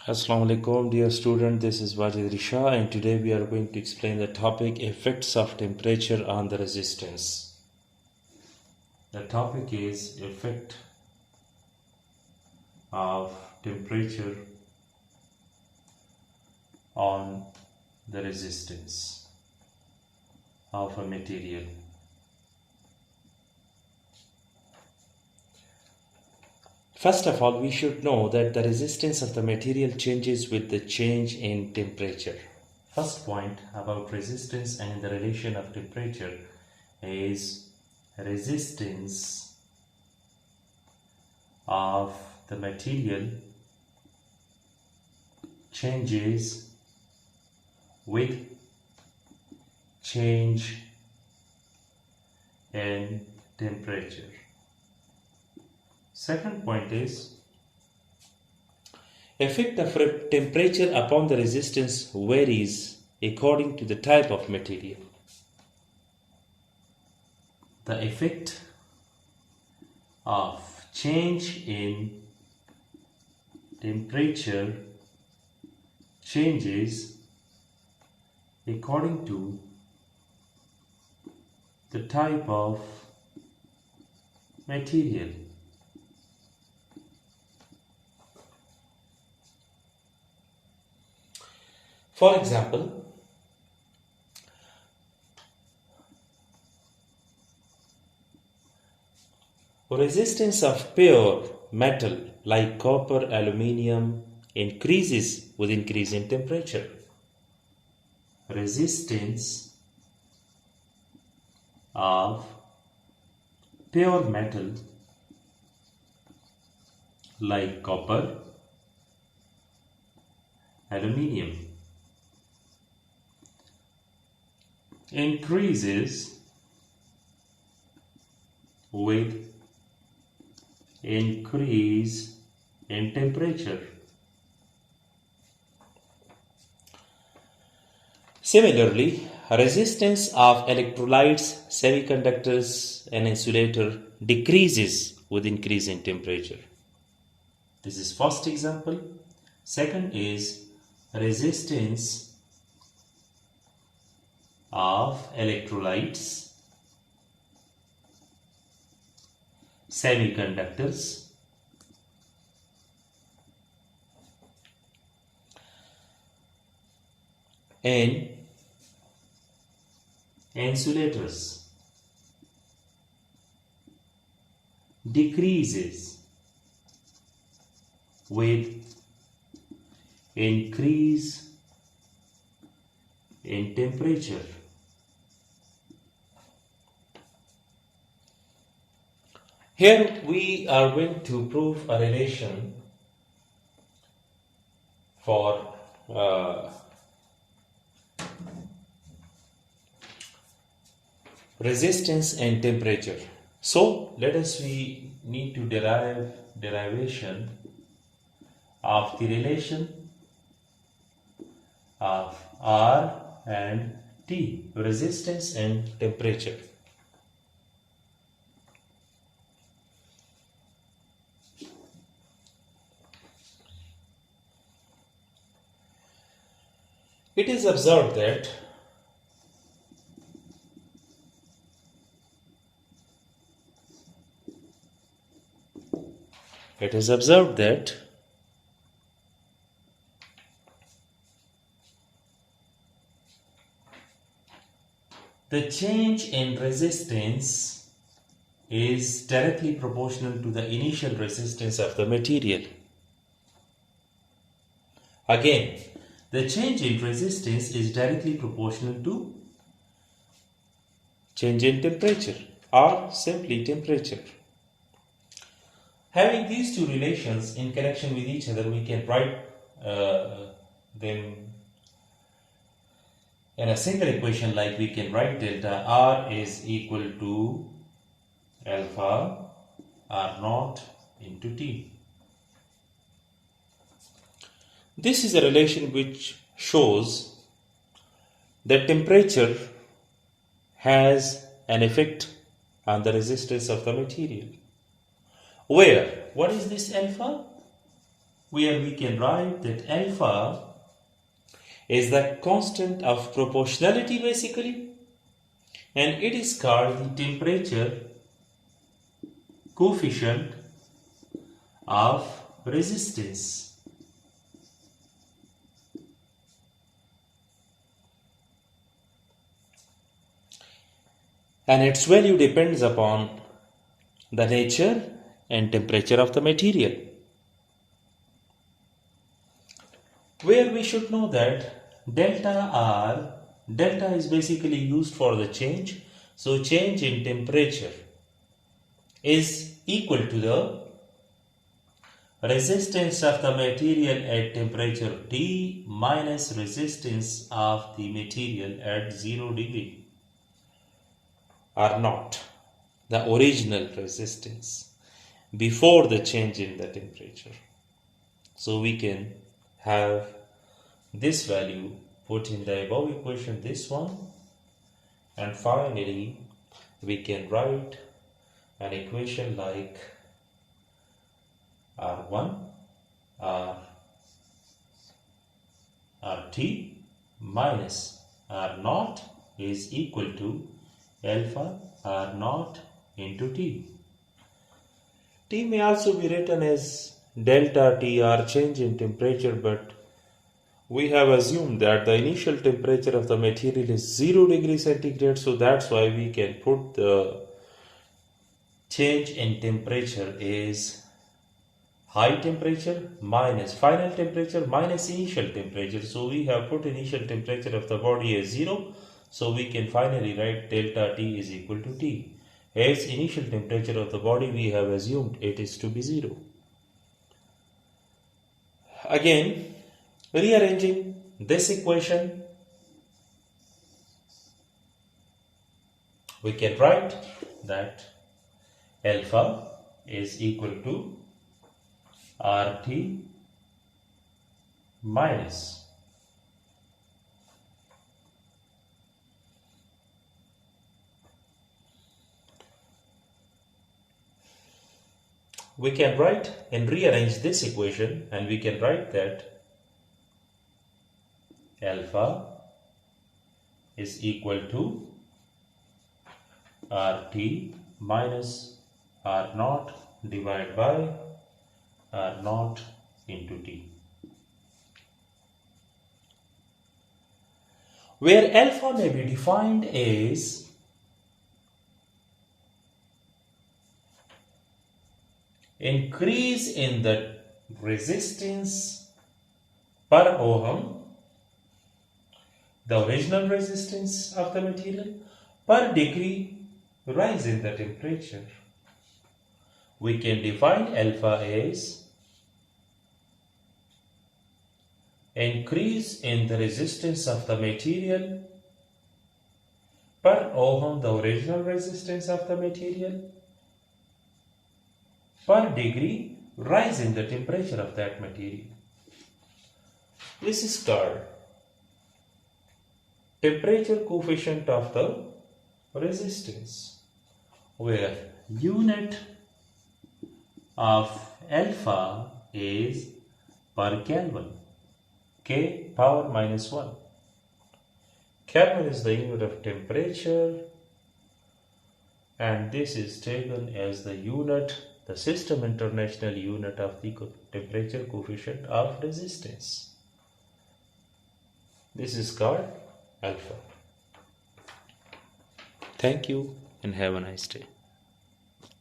Assalamu alaikum, dear student. This is Wajid Risha, and today we are going to explain the topic effects of temperature on the resistance. The topic is effect of temperature on the resistance of a material. First of all, we should know that the resistance of the material changes with the change in temperature. First point about resistance and the relation of temperature is resistance of the material changes with change in temperature. Second point is effect of temperature upon the resistance varies according to the type of material. The effect of change in temperature changes according to the type of material. For example, resistance of pure metal like copper, aluminium increases with increase in temperature. Resistance of pure metal like copper, aluminium increases with increase in temperature. Similarly, resistance of electrolytes, semiconductors, and insulator decreases with increase in temperature. This is first example. Second is resistance of electrolytes, semiconductors, and insulators decreases with increase in temperature. Here we are going to prove a relation for resistance and temperature. So we need to derive derivation of the relation of R and T, resistance and temperature. It is observed that the change in resistance is directly proportional to the initial resistance of the material. Again, the change in resistance is directly proportional to change in temperature or simply temperature. Having these two relations in connection with each other, we can write them in a single equation, like we can write delta R is equal to alpha R naught into T. This is a relation which shows that temperature has an effect on the resistance of the material. Where? What is this alpha? where we can write that alpha is the constant of proportionality basically, and it is called the temperature coefficient of resistance. And its value depends upon the nature and temperature of the material. Where we should know that delta is basically used for the change. So change in temperature is equal to the resistance of the material at temperature T minus resistance of the material at 0 degree. Or not, the original resistance before the change in the temperature. So we can have this value put in the above equation, this one, and finally we can write an equation like R1 RT minus R0 is equal to alpha R0 into T. T may also be written as delta T, or change in temperature, but we have assumed that the initial temperature of the material is 0 degree centigrade, so that's why we can put the change in temperature is high temperature minus final temperature minus initial temperature. So we have put initial temperature of the body as 0. So we can finally write delta T is equal to T. As initial temperature of the body we have assumed it is to be 0. Again, rearranging this equation, we can write that alpha is equal to RT minus we can write and rearrange this equation, and we can write that alpha is equal to RT minus R0 divided by R0 into T, where alpha may be defined as increase in the resistance per ohm, the original resistance of the material, per degree rise in the temperature. We can define alpha as increase in the resistance of the material per ohm, the original resistance of the material, per degree rise in the temperature of that material. This is called temperature coefficient of the resistance, where unit of alpha is per Kelvin, K power minus 1. Kelvin is the unit of temperature, and this is taken as the unit, the system international unit of the temperature coefficient of resistance. This is called alpha. Thank you and have a nice day.